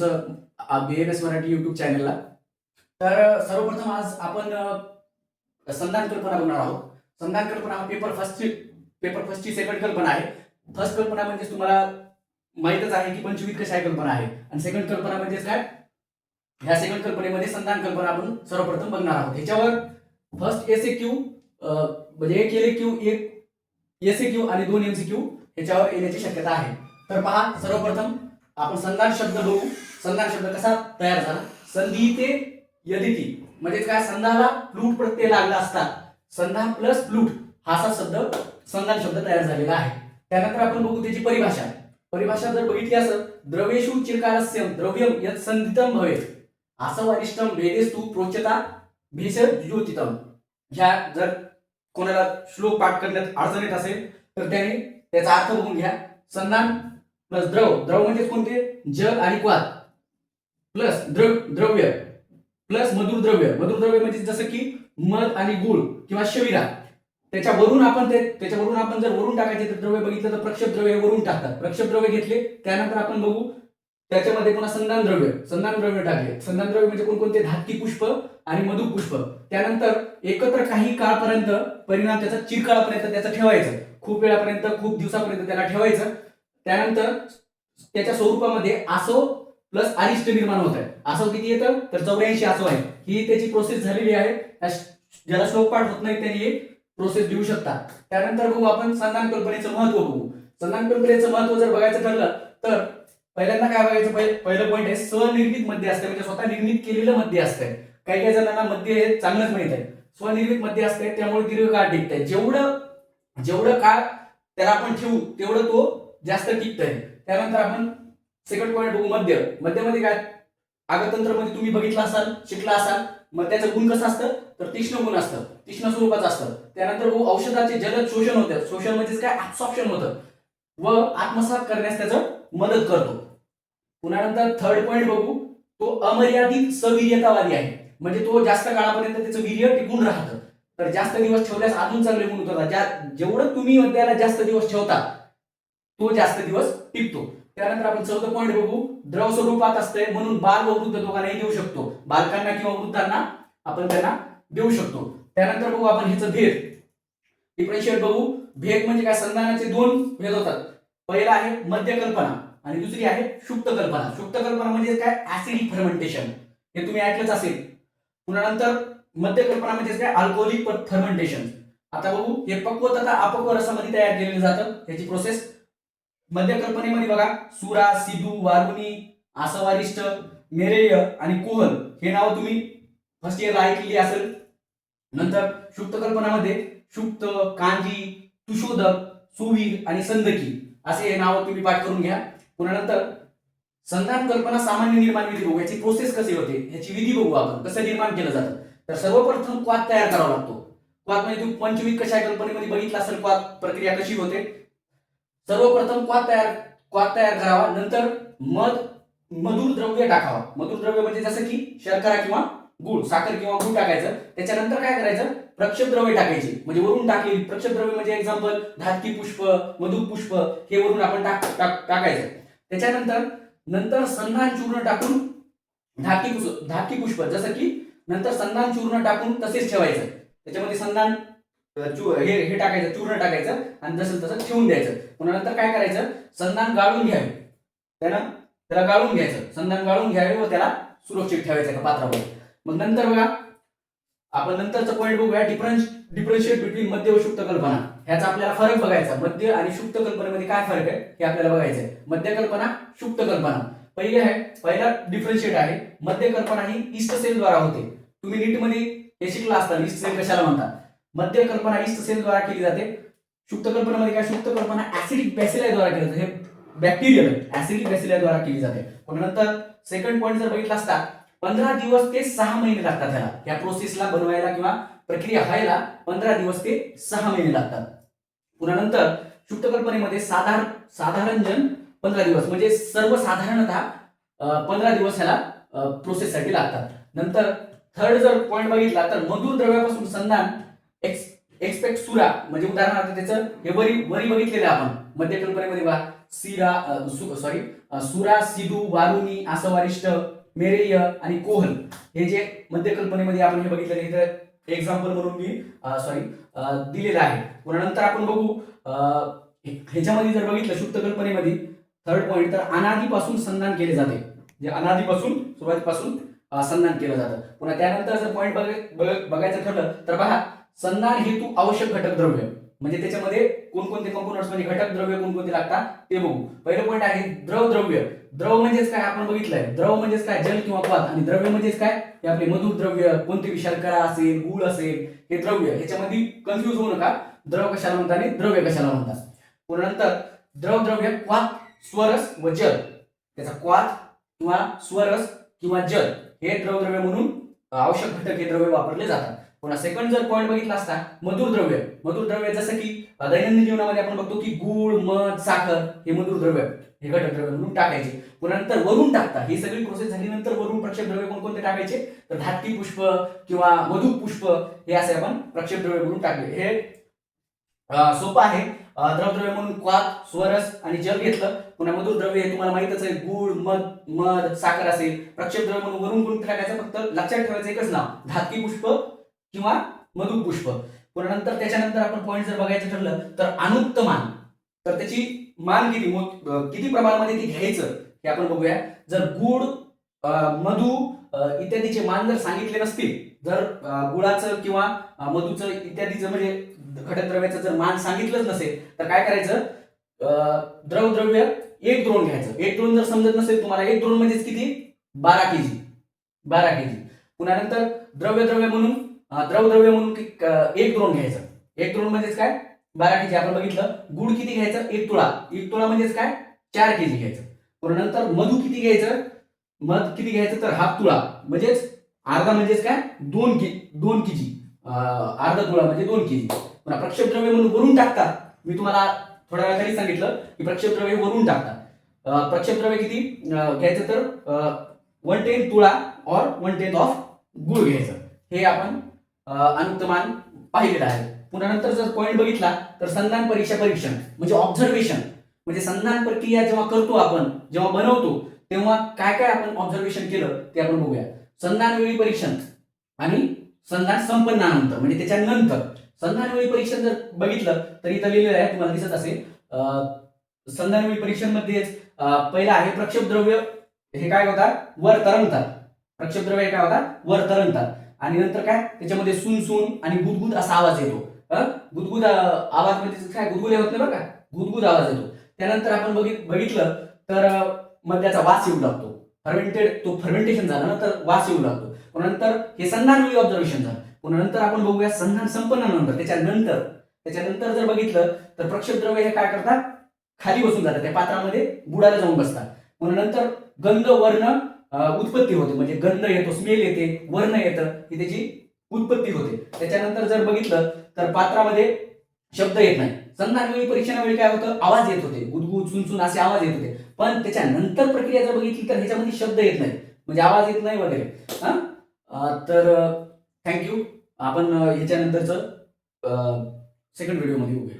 तुमचं BMS Marathi YouTube चॅनलला. तर सर्वप्रथम आज आपण संधान कल्पना बघणार आहोत. संधान कल्पना हा पेपर फर्स्टची सेकंड कल्पना आहे. फर्स्ट कल्पना म्हणजे तुम्हाला माहितच आहे की पंचविध कशा कल्पना आहे, आणि सेकंड कल्पना म्हणजे काय, ह्या सेकंड कल्पनेमध्ये संधान कल्पना आपण सर्वप्रथम बघणार आहोत. ह्याच्यावर फर्स्ट एसएक्यू म्हणजे एक LAQ, एक SAQ आणि 2 MCQ ह्याच्यावर येण्याची शक्यता आहे. तर पहा, सर्वप्रथम आपण संधान शब्द बघू. संधान शब्द कसा तयार झाला? संधी ते यदिती म्हणजे काय, संधानाला प्लूट प्रत्यय लागला असता संधान प्लस प्लूट हा असा शब्द संधान शब्द तयार झालेला आहे. त्यानंतर आपण बघू त्याची परिभाषा. परिभाषा जर बघितली असेल, द्रव्येषु चिरकालस्यम द्रव्यम यत् संधितम भवेत् आसवारिष्टम भेदेस्तु प्रोच्यता भेषज ज्योतितम. ह्या जर कोणाला श्लोक पाठ करण्यात अडचण येत असेल तर त्याने त्याचा अर्थ बघून घ्या. संधान प्लस द्रव म्हणजे कोणते, जल आणि क्वाथ, प्लस द्रव्य प्लस मधुर द्रव्य म्हणजे जसं की मध आणि गुळ किंवा शविरा. त्याच्यावरून आपण जर वरून टाकायचे तर द्रव्य बघितलं तर प्रक्षेप द्रव्य वरून टाकतात. प्रक्षेप द्रव्य घेतले, त्यानंतर आपण बघू त्याच्यामध्ये पुन्हा संधान द्रव्य टाकले. संधान द्रव्य म्हणजे कोणकोणते, धातकी पुष्प आणि मधु पुष्प. त्यानंतर एकत्र काही काळपर्यंत, परिणाम त्याचा चिरकाळापर्यंत त्याचं ठेवायचं, खूप वेळापर्यंत, खूप दिवसापर्यंत त्याला ठेवायचं. त्यानंतर त्याच्या स्वरूपामध्ये आसव प्लस अरिष्ट निर्माण होत आहे. आसव किती येतं तर 84 आसव आहे. ही त्याची प्रोसेस झालेली आहे. ज्याला श्लोक पाठ होत नाही त्यांनी हे प्रोसेस देऊ शकतात. त्यानंतर बघू आपण संधान कल्पनेचं महत्व बघू. संधान कल्पनेचं महत्व जर बघायचं ठरलं तर पहिल्यांदा काय बघायचं, पहिलं पॉईंट आहे स्वनिर्मित मध्य असते, म्हणजे स्वतः निर्मित केलेलं मध्य असतंय. काही जणांना मध्य हे चांगलंच माहित आहे. स्वनिर्मित मध्य असते, त्यामुळे दीर्घकाळ टिकतंय. जेवढं काळ त्याला आपण ठेवू तेवढं तो जास्त टिकतंय. त्यानंतर आपण सेकंड पॉईंट बघू, मध्यमध्ये काय, आगतंत्रमध्ये तुम्ही बघितलं असाल, शिकला असाल. मध्याचं गुण कसं असतं तर तीक्ष्ण गुण असतं, तीक्ष्ण स्वरूपाचं असतं. त्यानंतर बघू औषधाचे जलद शोषण होतं. शोषण म्हणजे काय, ऍब्सॉर्प्शन होतं व आत्मसात करण्यास त्याचं मदत करतो. पुन्हा नंतर थर्ड पॉईंट बघू, तो अमर्यादित सवीर्यतावादी आहे, म्हणजे तो जास्त काळापर्यंत त्याचं वीर्य टिकून राहतं. तर जास्त दिवस ठेवल्यास अजून चांगले गुण होतात. जेवढं तुम्ही मद्याला जास्त दिवस ठेवता तो जास्त दिवस टिकतो. त्यानंतर आपण चौथं पॉईंट बघू, द्रव स्वरूपात असते म्हणून बाल व वृद्ध दोघांनाही देऊ शकतो. बालकांना किंवा वृद्धांना आपण त्यांना देऊ शकतो. त्यानंतर बघू आपण ह्याचं भेद, डिफरन्शिएट बघू. भेद म्हणजे काय, संधानाचे 2 भेद होतात. पहिला आहे मध्य कल्पना आणि दुसरी आहे सुप्त कल्पना. सुप्त कल्पना म्हणजे काय, ऍसिडिक फर्मेंटेशन, हे तुम्ही ऐकलंच असेल. पुन्हा नंतर मध्य कल्पना म्हणजे काय, अल्कोहोलिक फर्मेंटेशन. आता बघू, हे पक्व तथा अपक्व रसामध्ये तयार केलेलं जातं. याची प्रोसेस मध्य कल्पनेमध्ये बघा, सुरा, सिधू, वारुणी, आसवारिष्ट, मेरेय आणि कोहल हे नाव तुम्ही फर्स्ट इयरला ऐकलेली असेल. नंतर सुप्त कल्पनामध्ये सुप्त, कांजी, तुषोदक, सुवीर आणि संदकी असे हे नाव तुम्ही पाठ करून घ्या. पुन्हा नंतर संधान कल्पना सामान्य निर्माण विधी बघू. याची प्रोसेस कशी होते, ह्याची विधी बघू आपण, कसं निर्माण केलं जातं. तर सर्वप्रथम क्वाथ तयार करावा लागतो. क्वाथ म्हणजे तुम्ही पंचविध कशा कल्पनेमध्ये बघितलं असेल क्वाथ प्रक्रिया कशी होते. सर्वप्रथम क्वाथ तयार करावा. नंतर मधुर द्रव्य टाकावा. मधुर द्रव्य म्हणजे जसं की शर्करा किंवा गुळ, साखर किंवा गुळ टाकायचं. त्याच्यानंतर काय करायचं, प्रक्षेप द्रव्य टाकायची, म्हणजे वरून टाकलेली प्रक्षेप द्रव्य म्हणजे एक्झाम्पल धातकी पुष्प, मधु पुष्प हे वरून आपण टाकायचं. त्याच्यानंतर संधान चूर्ण टाकून धातकी पुष्प जसं की नंतर संधान चूर्ण टाकून तसेच ठेवायचं. त्याच्यामध्ये संधान हे टाकायचं, चूर्ण टाकायचं आणि जसं तसं ठेवून द्यायचं. पुन्हा नंतर काय करायचं, संधान गाळून घ्यावे. त्याला गाळून घ्यायचं, संधान गाळून घ्यावे व त्याला सुरक्षित ठेवायचं एका पात्रावर. मग नंतर बघा, आपण नंतरचा पॉईंट बघूया, डिफरन्शिएट बिटवीन मध्य व सुप्त कल्पना. ह्याचा आपल्याला फरक बघायचा. मध्य आणि सुप्त कल्पनेमध्ये काय फरक आहे हे आपल्याला बघायचं आहे. मध्य कल्पना, सुप्त कल्पना. पहिला डिफरन्शिएट आहे, मध्य कल्पना ही ईस्ट सेल द्वारा होते. तुम्ही नीट मध्ये हे शिकला असता, ईस्ट सेल कशाला म्हणतात. मध्य कल्पना ईस्ट सेल द्वारा केली जाते. सुप्त कल्पनामध्ये काय, सुप्त कल्पना ऍसिडिक बॅसिलाई द्वारा केली जाते. हे बॅक्टेरियल ऍसिडिक बॅसिलाई द्वारा केली जाते. पण नंतर सेकंड पॉईंट जर बघितला असता, 15 दिवस ते 6 महिने लागतात ह्याला, या प्रोसेसला बनवायला किंवा प्रक्रिया व्हायला 15 दिवस ते 6 महिने लागतात. पुन्हा नंतर सुप्त कल्पनेमध्ये साधारण जन 15 दिवस म्हणजे सर्वसाधारणतः 15 दिवस ह्याला प्रोसेससाठी लागतात. नंतर थर्ड जर पॉईंट बघितला तर मधुर द्रव्यापासून संधान एक्सपेक्ट सुरा, म्हणजे उदाहरणार्थ त्याचं हे वरी बघितलेलं आपण मध्य कल्पनेमध्ये बघा, सुरा, सिधू, वारुणी, आसवारिष्ट, मेरेय आणि कोहल हे जे मध्यकल्पनेमध्ये आपण हे बघितलेलं इथं एक्झाम्पल म्हणून मी दिलेलं आहे. पुन्हा नंतर आपण बघू ह्याच्यामध्ये जर बघितलं शुद्ध कल्पनेमध्ये थर्ड पॉइंट, तर अनादीपासून संधान केले जाते. जे अनादीपासून सुरुवातीपासून संधान केलं जातं. पुन्हा त्यानंतर जर पॉइंट बघायचं ठरलं तर पहा, संधान हेतू आवश्यक घटक द्रव्य, म्हणजे त्याच्यामध्ये कोणकोणते कंपोनंट्स म्हणजे घटक द्रव्य कोणकोणते लागतात ते बघू. पहिलं पॉइंट आहे द्रव द्रव्य. द्रव म्हणजेच काय आपण बघितलंय. द्रव म्हणजेच काय, जल किंवा क्वाथ, आणि द्रव्य म्हणजेच काय, हे आपले मधुर द्रव्य, कोणते शर्करा असेल, गुळ असेल, हे द्रव्य. ह्याच्यामध्ये कन्फ्यूज होऊ नका, द्रव कशाला म्हणतात आणि द्रव्य कशाला म्हणतात. पुन्हा नंतर द्रव द्रव्य, क्वाथ, स्वरस व जल. त्याचा क्वाथ किंवा स्वरस किंवा जल हे द्रवद्रव्य म्हणून आवश्यक घटक हे द्रव्य वापरले जातात. पुन्हा सेकंड जर पॉइंट बघितला असता, मधुर द्रव्य. मधुर द्रव्य जसं की दैनंदिन जीवनामध्ये आपण बघतो की गुळ, मध, साखर हे मधुर द्रव्य, हे घटक द्रव्य म्हणून टाकायचे. पुन्हा नंतर वरून टाकता, ही सगळी प्रोसेस झाल्यानंतर वरून प्रक्षेप द्रव्य कोणकोणते टाकायचे, तर धातकी पुष्प किंवा मधु पुष्प हे असे आपण प्रक्षेप द्रव्य म्हणून टाकले. हे सोपं आहे. द्रवद्रव्य म्हणून क्वाथ, स्वरस आणि जल घेतलं. पुन्हा मधुर द्रव्य हे तुम्हाला माहितच आहे, गुळ, मध, साखर असेल. प्रक्षेप द्रव्य म्हणून वरून कोणते टाकायचं, फक्त लक्षात ठेवायचं एकच नाव, धातकी पुष्प किंवा मधु पुष्प. पुन्हा नंतर त्याच्यानंतर आपण पॉइंट जर बघायचं ठरलं तर अनुक्त मान, तर त्याची मान किती प्रमाणामध्ये ते घ्यायचं हे आपण बघूया. जर गुळ, मधु इत्यादीचे मान जर सांगितले नसतील, जर गुळाचं किंवा मधुचं इत्यादीचं म्हणजे घटक द्रव्याचं जर मान सांगितलंच नसेल तर काय करायचं, द्रवद्रव्य 1 द्रोण घ्यायचं. 1 द्रोण जर समजत नसेल तुम्हाला, 1 द्रोण म्हणजेच किती, 12 केजी. 12 केजी. पुन्हा नंतर द्रव्य म्हणून द्रवद्रव्य म्हणून 1 द्रोण घ्यायचं. 1 द्रोण म्हणजेच काय, 12 केजी. आपण बघितलं गुळ किती घ्यायचं, 1 तुळा. 1 तुळा म्हणजेच काय, 4 केजी घ्यायचं. पुन्हा नंतर मधु किती घ्यायचं, मध किती घ्यायचं, तर हाफ तुळा म्हणजेच अर्धा, म्हणजेच काय, 2 केजी. अर्धा तुळा म्हणजे 2 केजी. पुन्हा प्रक्षेप द्रव्य म्हणून वरून टाकतात. मी तुम्हाला थोड्या वेळाखाली सांगितलं की प्रक्षेप द्रव्य वरून टाकतात. प्रक्षेप द्रव्य किती घ्यायचं, तर 1/10 तुळा और 1/10 ऑफ गुळ घ्यायचं. हे आपण अनुक्तमान पाहिलेलं आहे. पुन्हा नंतर जर पॉइंट बघितला तर संधान परीक्षण म्हणजे ऑब्झर्वेशन, म्हणजे संधान प्रक्रिया जेव्हा करतो आपण, जेव्हा बनवतो तेव्हा काय काय आपण ऑब्झर्वेशन केलं ते आपण बघूया. संधान वेळी परीक्षण आणि संधान संपन्नानंतर, म्हणजे त्याच्यानंतर. संधान वेळी परीक्षण जर बघितलं तर इथं लिहिलेलं आहे, तुम्हाला दिसत असेल. संधान वेळी परीक्षण मध्ये पहिला आहे प्रक्षेप द्रव्य, हे काय होतात, वर तरंगतात. प्रक्षेप द्रव्य हे काय होतात, वर तरंगतात. आणि नंतर काय, त्याच्यामध्ये सुन आणि गुदगुद असा आवाज येतो. गुदगुद आवाज म्हणजे काय, गुदगुद होत नाही बरं का, गुदगुद आवाज येतो. त्यानंतर आपण बघितलं तर मद्याचा वास येऊ लागतो. फर्मेंटेशन झालं ना तर वास येऊ लागतो. नंतर हे संधान वेळी ऑब्झर्वेशन झालं. पुन्हा नंतर आपण बघूया संधान संपन्नानंतर. त्याच्यानंतर जर बघितलं तर प्रक्षेप द्रव्य हे काय करतात, खाली बसून जातात, त्या पात्रामध्ये बुडाला जाऊन बसतात. पुन्हा नंतर गंध, वर्ण उत्पत्ती होते, म्हणजे गंध येतो, स्मेल येते, वर्ण येतं, ही त्याची उत्पत्ती होते. त्याच्यानंतर जर बघितलं तर पात्रामध्ये शब्द येत नाही. संधान वेळी परीक्षणावेळी काय होतं, आवाज येत होते, गुदगुद, सुनसुन असे आवाज येत होते. पण त्याच्यानंतर प्रक्रिया जर बघितली तर ह्याच्यामध्ये शब्द येत नाही, म्हणजे आवाज येत नाही वगैरे. तर थँक्यू. आपण ह्याच्यानंतरचं सेकंड व्हिडिओमध्ये बघूया.